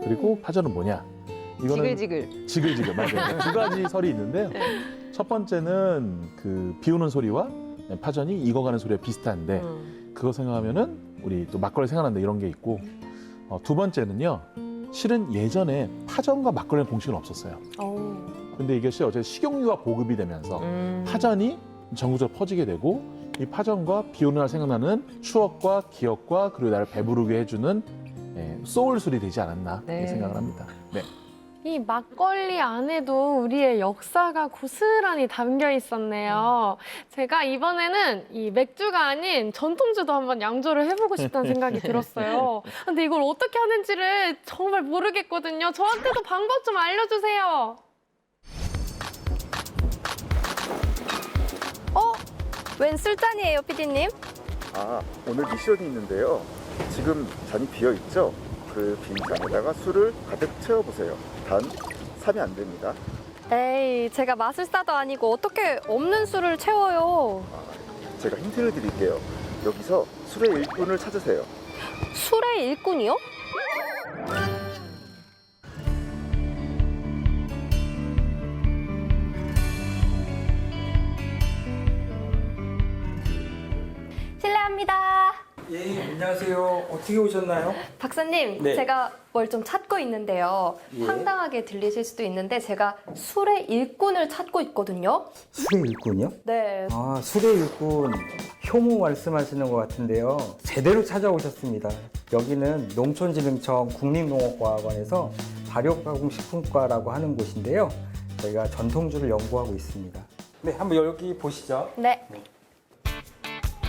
그리고 파전은 뭐냐? 이거는 지글지글 맞아요. 두 가지 설이 있는데요. 첫 번째는 그 비 오는 소리와 파전이 익어가는 소리가 비슷한데 그거 생각하면은 우리 또 막걸리 생각난다 이런 게 있고 두 번째는요. 실은 예전에 파전과 막걸리는 공식은 없었어요. 근데 이것이 어제 식용유가 보급이 되면서 파전이 전국적으로 퍼지게 되고 이 파전과 비 오는 날 생각나는 추억과 기억과 그리고 나를 배부르게 해주는 소울술이 되지 않았나 네. 이렇게 생각을 합니다. 네. 이 막걸리 안에도 우리의 역사가 고스란히 담겨 있었네요. 제가 이번에는 이 맥주가 아닌 전통주도 한번 양조를 해보고 싶다는 생각이 들었어요. 근데 이걸 어떻게 하는지를 정말 모르겠거든요. 저한테도 방법 좀 알려주세요. 웬 술잔이에요, 피디님? 아, 오늘 미션이 있는데요. 지금 잔이 비어 있죠? 그 빈 잔에다가 술을 가득 채워보세요. 단, 사면 안 됩니다. 에이, 제가 마술사도 아니고 어떻게 없는 술을 채워요? 제가 힌트를 드릴게요. 여기서 술의 일꾼을 찾으세요. 술의 일꾼이요? 실례합니다. 예, 안녕하세요. 어떻게 오셨나요? 박사님, 네. 제가 뭘 좀 찾고 있는데요. 예. 황당하게 들리실 수도 있는데 제가 술의 일꾼을 찾고 있거든요. 술의 일꾼이요? 네. 아, 술의 일꾼 효모 말씀하시는 것 같은데요. 제대로 찾아오셨습니다. 여기는 농촌진흥청 국립농업과학원에서 발효가공식품과라고 하는 곳인데요. 저희가 전통주를 연구하고 있습니다. 네, 한번 여기 보시죠. 네.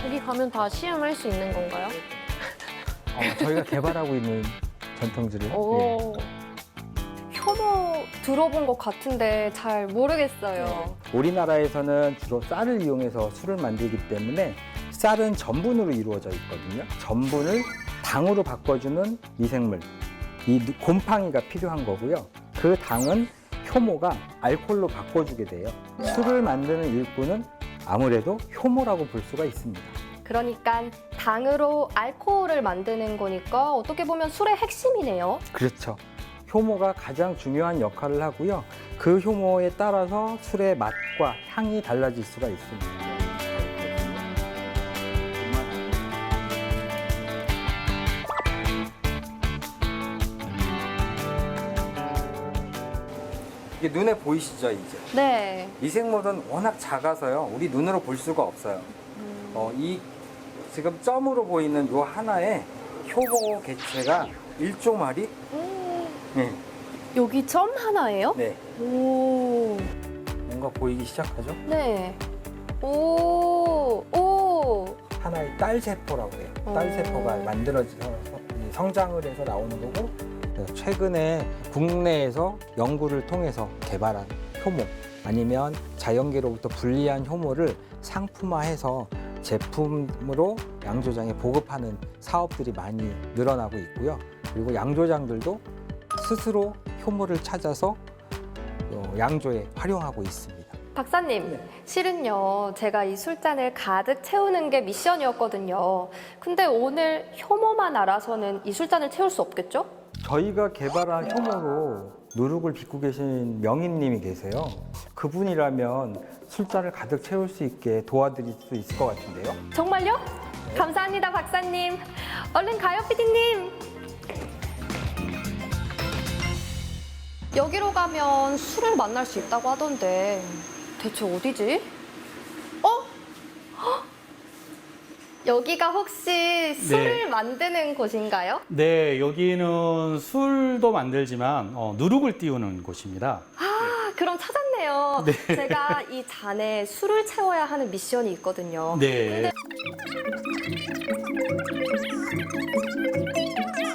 여기 가면 다 시음할 수 있는 건가요? 저희가 개발하고 있는 전통주를. 오. 효모 들어본 것 같은데 잘 모르겠어요. 우리나라에서는 주로 쌀을 이용해서 술을 만들기 때문에 쌀은 전분으로 이루어져 있거든요. 전분을 당으로 바꿔주는 미생물, 이 곰팡이가 필요한 거고요. 그 당은 효모가 알코올로 바꿔주게 돼요. 술을 만드는 일꾼은 아무래도 효모라고 볼 수가 있습니다. 그러니까 당으로 알코올을 만드는 거니까 어떻게 보면 술의 핵심이네요. 그렇죠. 효모가 가장 중요한 역할을 하고요. 그 효모에 따라서 술의 맛과 향이 달라질 수가 있습니다. 이게 눈에 보이시죠, 이제? 네. 미생물은 워낙 작아서요. 우리 눈으로 볼 수가 없어요. 이 지금 점으로 보이는 요 하나에 효모 개체가 1조마리? 네. 여기 점 하나예요? 네. 오. 뭔가 보이기 시작하죠? 네. 오. 오. 하나의 딸세포라고 해요. 딸세포가 만들어져서 성장을 해서 나오는 거고 최근에 국내에서 연구를 통해서 개발한 효모 아니면 자연계로부터 분리한 효모를 상품화해서 제품으로 양조장에 보급하는 사업들이 많이 늘어나고 있고요. 그리고 양조장들도 스스로 효모를 찾아서 양조에 활용하고 있습니다. 박사님, 실은요, 제가 이 술잔을 가득 채우는 게 미션이었거든요. 근데 오늘 효모만 알아서는 이 술잔을 채울 수 없겠죠? 저희가 개발한 효모로 누룩을 빚고 계신 명인님이 계세요. 그분이라면 술잔을 가득 채울 수 있게 도와드릴 수 있을 것 같은데요. 정말요? 감사합니다, 박사님. 얼른 가요, 피디님. 여기로 가면 술을 만날 수 있다고 하던데 대체 어디지? 어? 헉! 여기가 혹시 술을 만드는 곳인가요? 네, 여기는 술도 만들지만 누룩을 띄우는 곳입니다. 아, 그럼 찾았네요. 네. 제가 이 잔에 술을 채워야 하는 미션이 있거든요. 네.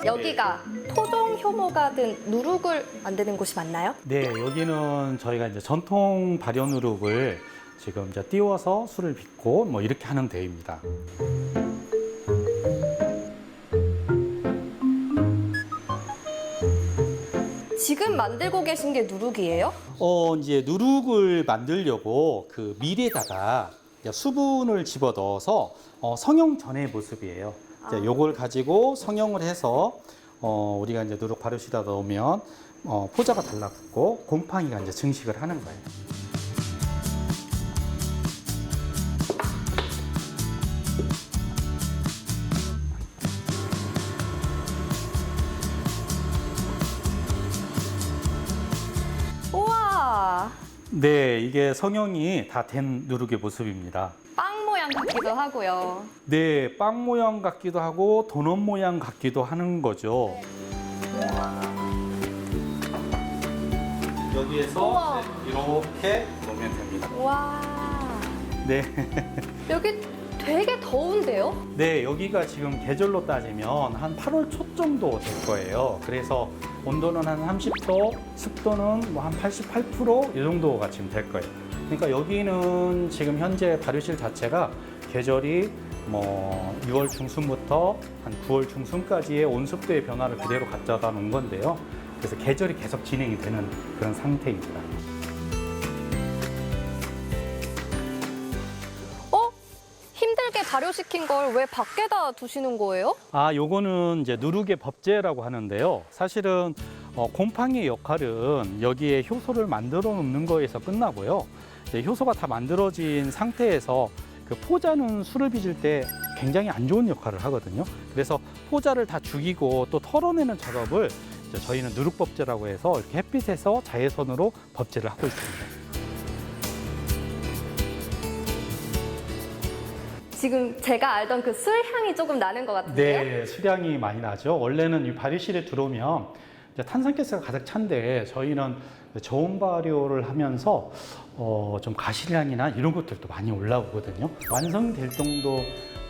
여기가 토종 효모가 든 누룩을 만드는 곳이 맞나요? 네, 여기는 저희가 이제 전통 발효 누룩을 지금 이제 띄워서 술을 빚고 뭐 이렇게 하는 대회입니다. 지금 만들고 계신 게 누룩이에요? 이제 누룩을 만들려고 그 밀에다가 이제 수분을 집어 넣어서 성형 전의 모습이에요. 이제 요걸 가지고 성형을 해서 우리가 이제 누룩 발효시다 넣으면 포자가 달라붙고 곰팡이가 이제 증식을 하는 거예요. 우와, 네, 이게 성형이 다 된 누룩의 모습입니다. 빵 모양 같기도 하고요. 네, 빵 모양 같기도 하고 도넛 모양 같기도 하는 거죠. 여기에서 우와. 이렇게 놓으면 됩니다. 와, 네. 여기 되게 더운데요? 네, 여기가 지금 계절로 따지면 한 8월 초 정도 될 거예요. 그래서 온도는 한 30도, 습도는 뭐 한 88%이 정도가 지금 될 거예요. 그러니까 여기는 지금 현재 발효실 자체가 계절이 뭐 6월 중순부터 한 9월 중순까지의 온습도의 변화를 그대로 갖다가 놓은 건데요. 그래서 계절이 계속 진행이 되는 그런 상태입니다. 힘들게 발효시킨 걸 왜 밖에다 두시는 거예요? 요거는 이제 누룩의 법제라고 하는데요. 사실은 곰팡이의 역할은 여기에 효소를 만들어 놓는 거에서 끝나고요. 이제 효소가 다 만들어진 상태에서 그 포자는 술을 빚을 때 굉장히 안 좋은 역할을 하거든요. 그래서 포자를 다 죽이고 또 털어내는 작업을 이제 저희는 누룩 법제라고 해서 이렇게 햇빛에서 자외선으로 법제를 하고 있습니다. 지금 제가 알던 그 술 향이 조금 나는 것 같은데요? 네, 수량이 많이 나죠. 원래는 이 발효실에 들어오면 이제 탄산가스가 가득 찬데 저희는 저온 발효를 하면서 좀 가실향이나 이런 것들도 많이 올라오거든요. 완성될 정도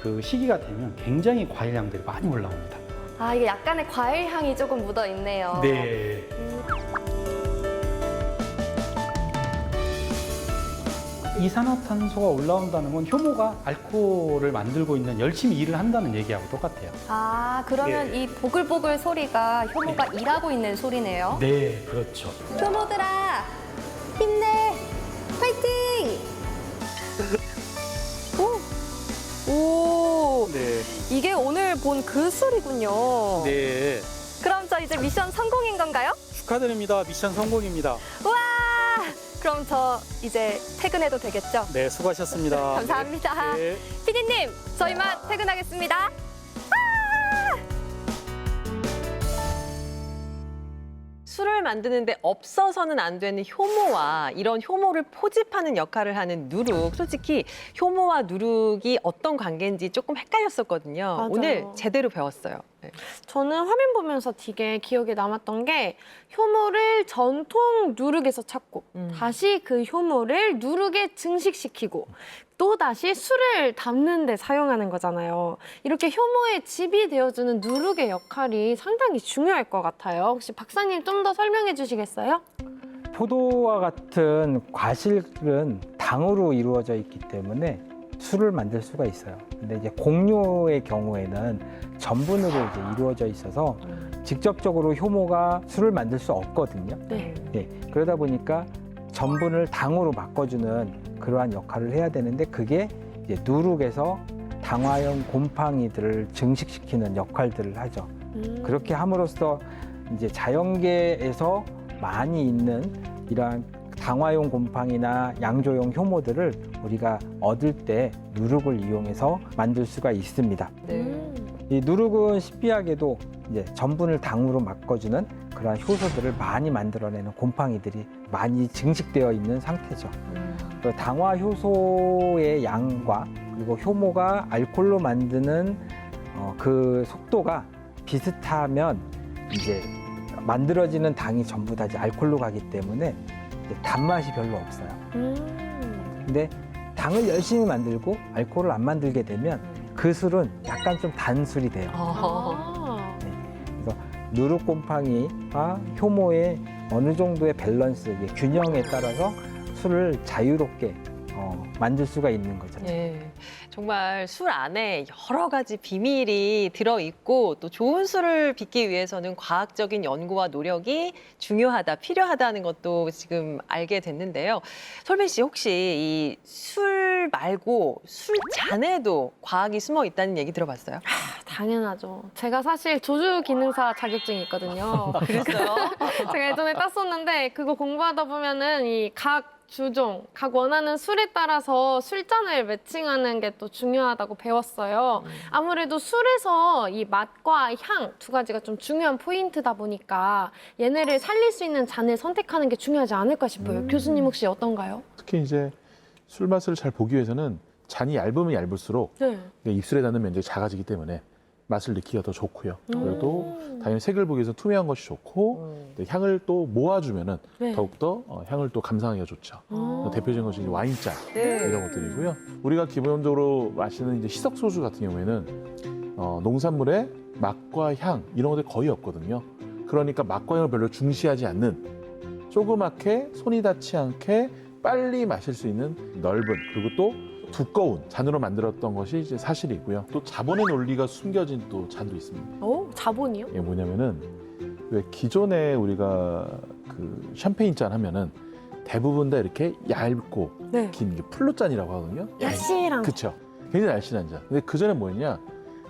그 시기가 되면 굉장히 과일향들이 많이 올라옵니다. 아, 이게 약간의 과일 향이 조금 묻어 있네요. 네. 이산화탄소가 올라온다는 건 효모가 알코올을 만들고 있는 열심히 일을 한다는 얘기하고 똑같아요. 아, 그러면 네. 이 보글보글 소리가 효모가 일하고 있는 소리네요. 네, 그렇죠. 효모들아, 힘내! 파이팅! 오, 네. 이게 오늘 본 그 술이군요. 네. 그럼 저 이제 미션 성공인 건가요? 축하드립니다. 미션 성공입니다. 우와! 그럼 저 이제 퇴근해도 되겠죠? 네, 수고하셨습니다. 감사합니다. 네. 피디님, 저 이만 퇴근하겠습니다. 술을 만드는데 없어서는 안 되는 효모와 이런 효모를 포집하는 역할을 하는 누룩. 솔직히 효모와 누룩이 어떤 관계인지 조금 헷갈렸었거든요. 맞아요. 오늘 제대로 배웠어요. 네. 저는 화면 보면서 되게 기억에 남았던 게 효모를 전통 누룩에서 찾고 다시 그 효모를 누룩에 증식시키고 또 다시 술을 담는 데 사용하는 거잖아요. 이렇게 효모의 집이 되어주는 누룩의 역할이 상당히 중요할 것 같아요. 혹시 박사님 좀 더 설명해 주시겠어요? 포도와 같은 과실은 당으로 이루어져 있기 때문에 술을 만들 수가 있어요. 근데 이제 곡류의 경우에는 전분으로 이제 이루어져 있어서 직접적으로 효모가 술을 만들 수 없거든요. 네. 예, 그러다 보니까 전분을 당으로 바꿔주는 그러한 역할을 해야 되는데 그게 이제 누룩에서 당화형 곰팡이들을 증식시키는 역할들을 하죠. 그렇게 함으로써 이제 자연계에서 많이 있는 이러한 당화용 곰팡이나 양조용 효모들을 우리가 얻을 때 누룩을 이용해서 만들 수가 있습니다. 네. 이 누룩은 신비하게도 이제 전분을 당으로 바꿔주는 그러한 효소들을 많이 만들어내는 곰팡이들이 많이 증식되어 있는 상태죠. 그 당화 효소의 양과 그리고 효모가 알코올로 만드는 그 속도가 비슷하면 이제 만들어지는 당이 전부 다 이제 알코올로 가기 때문에 이제 단맛이 별로 없어요. 근데 당을 열심히 만들고 알코올을 안 만들게 되면 그 술은 약간 좀 단술이 돼요. 아. 그래서 누룩곰팡이와 효모의 어느 정도의 밸런스, 이게 균형에 따라서 술을 자유롭게 만들 수가 있는 거죠. 예, 정말 술 안에 여러 가지 비밀이 들어있고 또 좋은 술을 빚기 위해서는 과학적인 연구와 노력이 중요하다, 필요하다는 것도 지금 알게 됐는데요. 솔빈 씨 혹시 이 술 말고 술 잔에도 과학이 숨어 있다는 얘기 들어봤어요? 당연하죠. 제가 사실 조주 기능사 자격증이 있거든요. 그랬어요? 제가 예전에 땄었는데 그거 공부하다 보면은 이 각 주종, 각 원하는 술에 따라서 술잔을 매칭하는 게 또 중요하다고 배웠어요. 아무래도 술에서 이 맛과 향 두 가지가 좀 중요한 포인트다 보니까 얘네를 살릴 수 있는 잔을 선택하는 게 중요하지 않을까 싶어요. 교수님 혹시 어떤가요? 특히 이제 술 맛을 잘 보기 위해서는 잔이 얇으면 얇을수록 네. 입술에 닿는 면적이 작아지기 때문에 맛을 느끼기가 더 좋고요. 그래도 당연히 색을 보기 위해서 투명한 것이 좋고 또 향을 또 모아주면은 네. 더욱더 향을 또 감상하기가 좋죠. 대표적인 것이 이제 와인잔 네. 이런 것들이고요. 우리가 기본적으로 마시는 이제 시석 소주 같은 경우에는 농산물의 맛과 향 이런 것들이 거의 없거든요. 그러니까 맛과 향을 별로 중시하지 않는 조그맣게 손이 닿지 않게 빨리 마실 수 있는 넓은 그리고 또 두꺼운 잔으로 만들었던 것이 이제 사실이고요. 또 자본의 논리가 숨겨진 또 잔도 있습니다. 자본이요? 이게 뭐냐면은 왜 기존에 우리가 그 샴페인 잔 하면은 대부분 다 이렇게 얇고 네. 긴 게 플룻 잔이라고 하거든요. 야시랑. 그렇죠. 굉장히 날씬한 잔. 근데 그 전에 뭐였냐?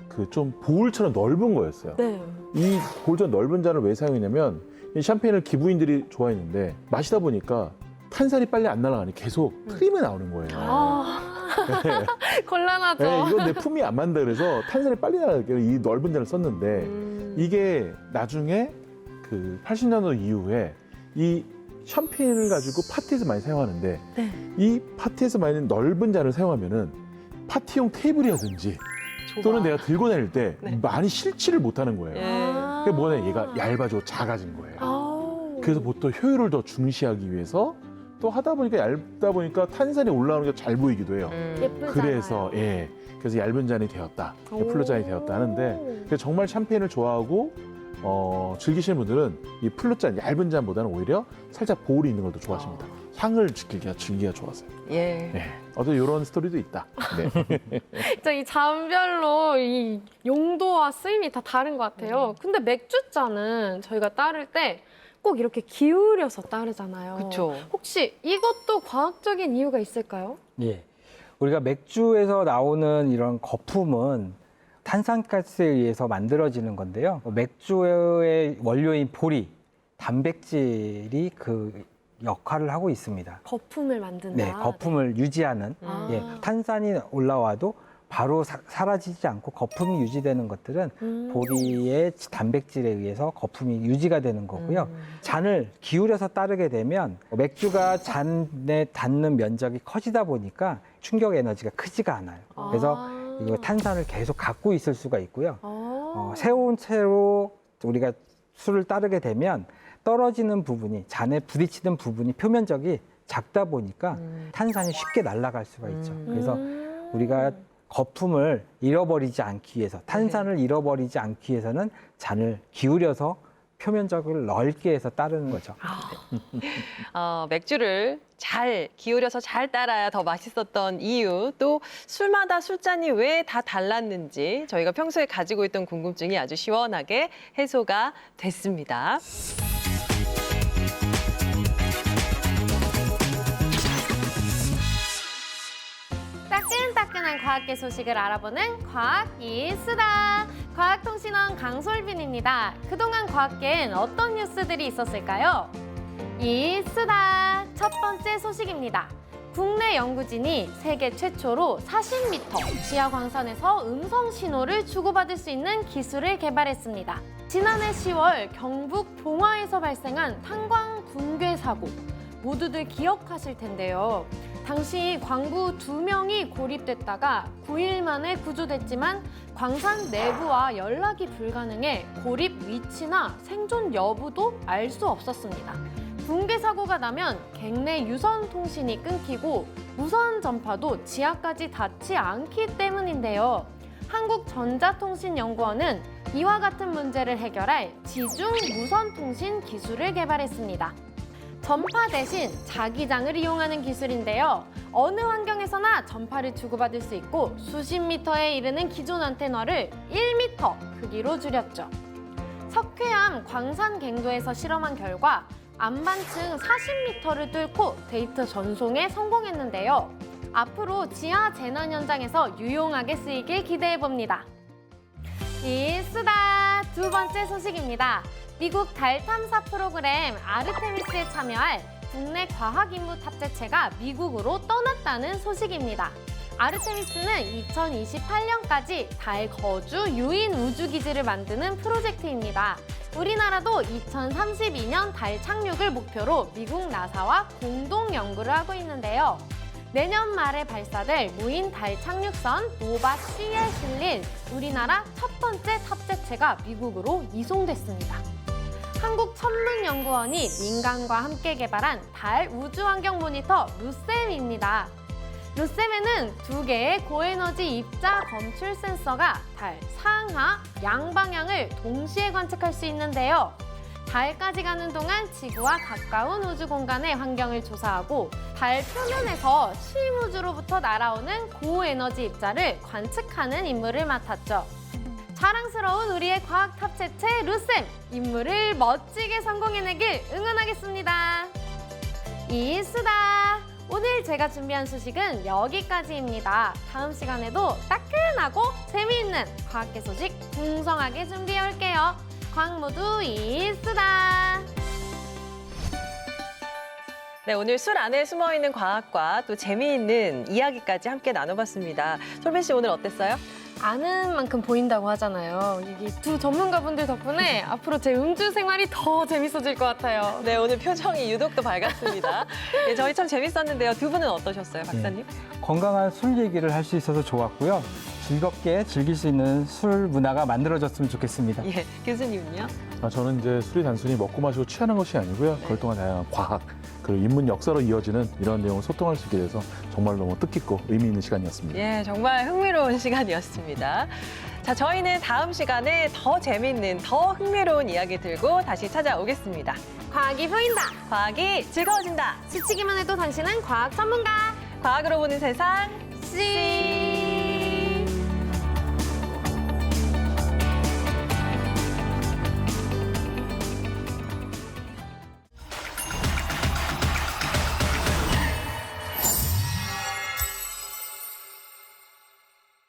그 좀 보울처럼 넓은 거였어요. 네. 이 보울처럼 넓은 잔을 왜 사용했냐면 이 샴페인을 기부인들이 좋아했는데 마시다 보니까 탄산이 빨리 안 날아가니 계속 흐림이 나오는 거예요. 곤란하죠. 네, 이건 내 품이 안 맞는다 그래서 탄산이 빨리 나가게 이 넓은 잔을 썼는데 이게 나중에 그 80년도 이후에 이 샴페인을 가지고 파티에서 많이 사용하는데 네. 이 파티에서 많이 넓은 잔을 사용하면은 파티용 테이블이라든지 또는 내가 들고 다닐 때 네. 많이 실지를 못하는 거예요. 예. 그게 뭐냐 얘가 얇아지고 작아진 거예요. 아우. 그래서 보통 효율을 더 중시하기 위해서 또 하다 보니까 얇다 보니까 탄산이 올라오는 게 잘 보이기도 해요. 예쁘잖아요. 그래서 그래서 얇은 잔이 되었다, 플룻 잔이 되었다 하는데 그래서 정말 샴페인을 좋아하고 즐기시는 분들은 이 플룻 잔, 얇은 잔보다는 오히려 살짝 보울이 있는 걸 더 좋아하십니다. 향을 즐기기가 좋아서요. 예. 어떤 이런 스토리도 있다. 네. 진짜 이 잔별로 이 용도와 쓰임이 다 다른 것 같아요. 근데 맥주잔은 저희가 따를 때 꼭 이렇게 기울여서 따르잖아요. 그렇죠. 혹시 이것도 과학적인 이유가 있을까요? 예. 우리가 맥주에서 나오는 이런 거품은 탄산가스에 의해서 만들어지는 건데요. 맥주의 원료인 보리, 단백질이 그 역할을 하고 있습니다. 거품을 만든다. 네, 거품을 유지하는. 아. 예, 탄산이 올라와도 바로 사라지지 않고 거품이 유지되는 것들은 보리의 단백질에 의해서 거품이 유지가 되는 거고요. 잔을 기울여서 따르게 되면 맥주가 잔에 닿는 면적이 커지다 보니까 충격 에너지가 크지가 않아요. 그래서 이 탄산을 계속 갖고 있을 수가 있고요. 세운 채로 우리가 술을 따르게 되면 떨어지는 부분이 잔에 부딪히는 부분이 표면적이 작다 보니까 탄산이 쉽게 날아갈 수가 있죠. 그래서 우리가 거품을 잃어버리지 않기 위해서 탄산을 잃어버리지 않기 위해서는 잔을 기울여서 표면적을 넓게 해서 따르는 거죠. 맥주를 잘 기울여서 잘 따라야 더 맛있었던 이유, 또 술마다 술잔이 왜 다 달랐는지 저희가 평소에 가지고 있던 궁금증이 아주 시원하게 해소가 됐습니다. 따끈따끈한 과학계 소식을 알아보는 과학이 쓰다. 과학통신원 강솔빈입니다. 그동안 과학계엔 어떤 뉴스들이 있었을까요? 이 쓰다 첫 번째 소식입니다. 국내 연구진이 세계 최초로 40m 지하 광선에서 음성 신호를 주고받을 수 있는 기술을 개발했습니다. 지난해 10월 경북 봉화에서 발생한 탄광 붕괴 사고 모두들 기억하실 텐데요. 당시 광부 2명이 고립됐다가 9일 만에 구조됐지만 광산 내부와 연락이 불가능해 고립 위치나 생존 여부도 알 수 없었습니다. 붕괴 사고가 나면 갱내 유선 통신이 끊기고 무선 전파도 지하까지 닿지 않기 때문인데요. 한국전자통신연구원은 이와 같은 문제를 해결할 지중 무선 통신 기술을 개발했습니다. 전파 대신 자기장을 이용하는 기술인데요. 어느 환경에서나 전파를 주고받을 수 있고 수십 미터에 이르는 기존 안테나를 1미터 크기로 줄였죠. 석회암 광산갱도에서 실험한 결과 안반층 40m를 뚫고 데이터 전송에 성공했는데요. 앞으로 지하 재난 현장에서 유용하게 쓰이길 기대해봅니다. 쓰다 두 번째 소식입니다. 미국 달 탐사 프로그램 아르테미스에 참여할 국내 과학 임무 탑재체가 미국으로 떠났다는 소식입니다. 아르테미스는 2028년까지 달 거주 유인 우주기지를 만드는 프로젝트입니다. 우리나라도 2032년 달 착륙을 목표로 미국 나사와 공동 연구를 하고 있는데요. 내년 말에 발사될 무인 달 착륙선 노바-C에 실린 우리나라 첫 번째 탑재체가 미국으로 이송됐습니다. 한국천문연구원이 민간과 함께 개발한 달 우주환경 모니터 루셈입니다. 루셈에는 2개의 고에너지 입자 검출 센서가 달 상하, 양방향을 동시에 관측할 수 있는데요. 달까지 가는 동안 지구와 가까운 우주 공간의 환경을 조사하고 달 표면에서 심우주로부터 날아오는 고에너지 입자를 관측하는 임무를 맡았죠. 자랑스러운 우리의 과학 탑재체 루셈, 임무를 멋지게 성공해내길 응원하겠습니다. 이수다! 오늘 제가 준비한 소식은 여기까지입니다. 다음 시간에도 따끈하고 재미있는 과학계 소식 풍성하게 준비해 올게요. 과학 모두 이수다! 네, 오늘 술 안에 숨어있는 과학과 또 재미있는 이야기까지 함께 나눠봤습니다. 솔빈 씨 오늘 어땠어요? 아는 만큼 보인다고 하잖아요. 이게 두 전문가분들 덕분에 앞으로 제 음주 생활이 더 재밌어질 것 같아요. 네, 오늘 표정이 유독 더 밝았습니다. 네, 저희 참 재밌었는데요. 두 분은 어떠셨어요, 박사님? 건강한 술 얘기를 할 수 있어서 좋았고요. 즐겁게 즐길 수 있는 술 문화가 만들어졌으면 좋겠습니다. 예, 교수님은요? 저는 이제 술이 단순히 먹고 마시고 취하는 것이 아니고요. 그걸 통한 다양한 과학, 그리고 인문 역사로 이어지는 이런 내용을 소통할 수 있게 돼서 정말 너무 뜻깊고 의미 있는 시간이었습니다. 예, 정말 흥미로운 시간이었습니다. 자, 저희는 다음 시간에 더 재미있는, 더 흥미로운 이야기 들고 다시 찾아오겠습니다. 과학이 보인다! 과학이 즐거워진다. 스치기만 해도 당신은 과학 전문가! 과학으로 보는 세상, 씨!